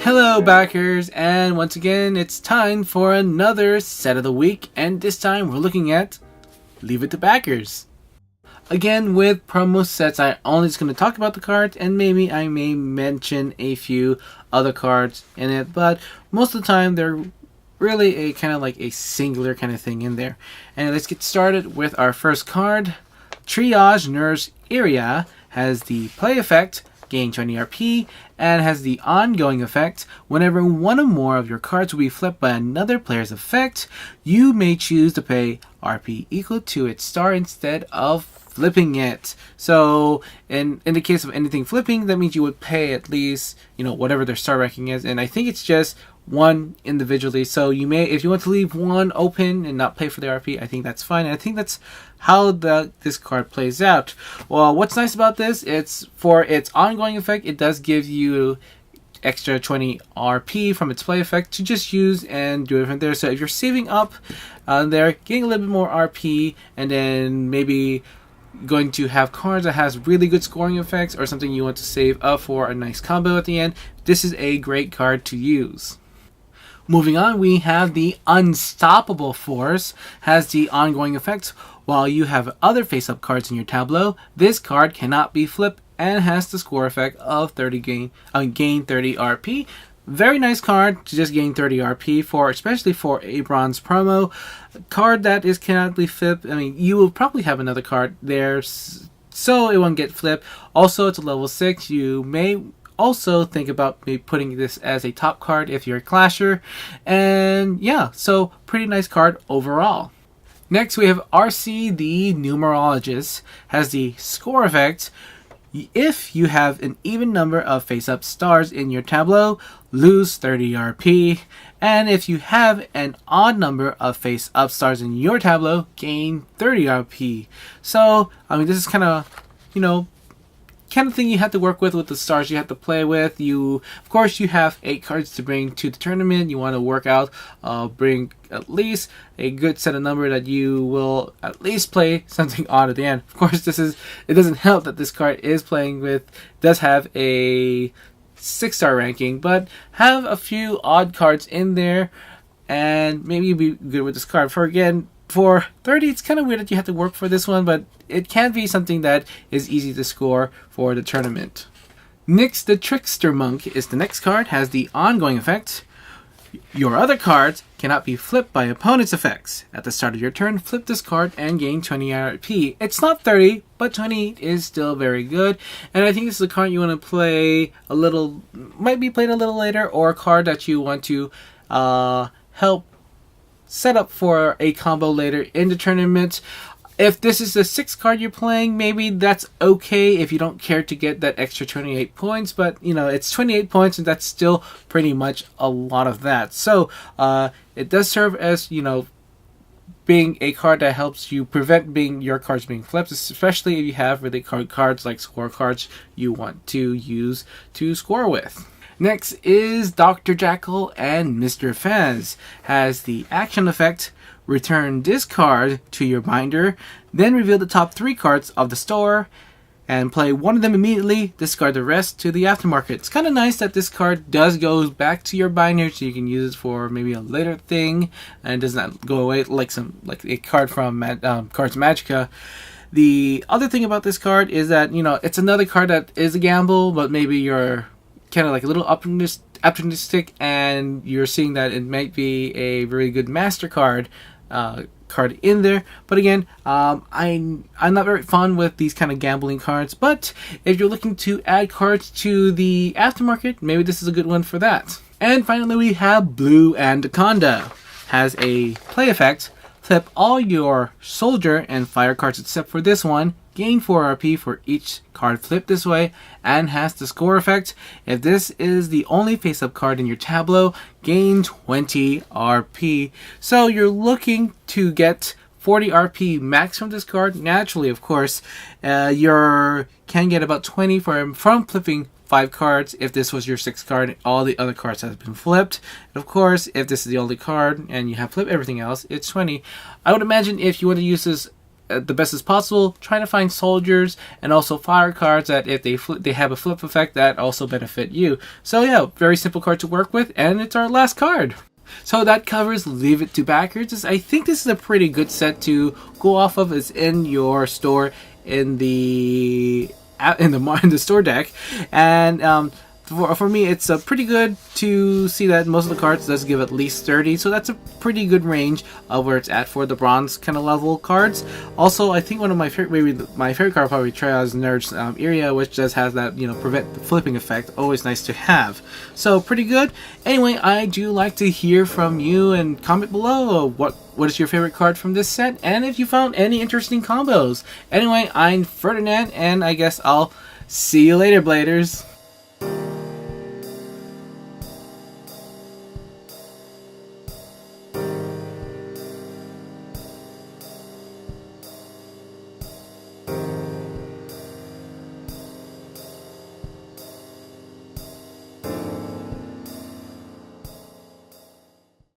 Hello backers, and once again it's time for another set of the week, and this time we're looking at Leave It to Backers. Again, with promo sets, I'm only just going to talk about the cards, and maybe I may mention a few other cards in it, but most of the time they're really a kind of like a singular kind of thing in there. And let's get started with our first card. Triage Nurse Area has the play effect, gain 20 RP, and has the ongoing effect. Whenever one or more of your cards will be flipped by another player's effect, you may choose to pay RP equal to its star instead of flipping it. So in the case of anything flipping, that means you would pay at least, whatever their star ranking is, and I think it's just one individually. So you may, if you want to leave one open and not pay for the RP, I think that's fine. And I think that's how this card plays out. Well, what's nice about this, it's for its ongoing effect, it does give you extra 20 RP from its play effect to just use and do it from there. So if you're saving up there, getting a little bit more RP, and then maybe going to have cards that has really good scoring effects or something you want to save up for a nice combo at the end, this is a great card to use. Moving on, we have the Unstoppable Force, has the ongoing effect. While you have other face-up cards in your tableau, this card cannot be flipped and has the score effect of gain 30 RP. Very nice card to just gain 30 RP for, especially for a bronze promo. Card that cannot be flipped. I mean, you will probably have another card there, so it won't get flipped. Also, it's a level 6. You may also think about maybe putting this as a top card if you're a clasher. And yeah, so pretty nice card overall. Next, we have RC the Numerologist, has the score effect. If you have an even number of face-up stars in your tableau, lose 30 RP. And if you have an odd number of face-up stars in your tableau, gain 30 RP. So, I mean, this is kind of thing you have to work with the stars you have to play with. Of course, you have 8 cards to bring to the tournament. You want to work out, bring at least a good set of number that you will at least play something odd at the end. Of course, it doesn't help that this card does have a 6-star ranking, but have a few odd cards in there, and maybe you'll be good with this card. For 30, it's kind of weird that you have to work for this one, but it can be something that is easy to score for the tournament. Next, the Trickster Monk is the next card, has the ongoing effect. Your other cards cannot be flipped by opponent's effects. At the start of your turn, flip this card and gain 20 RP. It's not 30, but 20 is still very good. And I think this is a card you want to play might be played a little later, or a card that you want to help set up for a combo later in the tournament. If this is the 6th card you're playing, maybe that's okay if you don't care to get that extra 28 points, but it's 28 points, and that's still pretty much a lot of that. So it does serve as being a card that helps you prevent your cards being flipped, especially if you have really cards like score cards you want to use to score with. Next is Dr. Jackal and Mr. Fez, has the action effect. Return this card to your binder, then reveal the top 3 cards of the store and play one of them immediately, discard the rest to the aftermarket. It's kind of nice that this card does go back to your binder, so you can use it for maybe a later thing and it does not go away like a card from Cards Magica. The other thing about this card is that it's another card that is a gamble, but maybe you're kind of like a little optimistic, and you're seeing that it might be a very good master card in there. But again, I'm not very fond with these kind of gambling cards, but if you're looking to add cards to the aftermarket, maybe this is a good one for that. And finally, we have Blue Anaconda, has a play effect. Flip all your soldier and fire cards except for this one, gain 4 RP for each card flipped this way, and has the score effect. If this is the only face-up card in your tableau, gain 20 RP. So you're looking to get 40 RP max from this card. Naturally, of course, you can get about 20 from flipping 5 cards. If this was your 6th card, all the other cards have been flipped. And of course, if this is the only card and you have flipped everything else, it's 20. I would imagine if you want to use this the best as possible, trying to find soldiers and also fire cards that if they have a flip effect that also benefit you. So yeah, very simple card to work with, and it's our last card. So that covers Leave It to Backers. I think this is a pretty good set to go off of. It's in your store in the store deck, and for me, it's pretty good to see that most of the cards does give at least 30, so that's a pretty good range of where it's at for the bronze kind of level cards. Also, I think one of my favorite card probably Trials Nerds area, which just has that prevent the flipping effect. Always nice to have. So pretty good. Anyway, I do like to hear from you and comment below what is your favorite card from this set, and if you found any interesting combos. Anyway, I'm Ferdinand, and I guess I'll see you later, Bladers.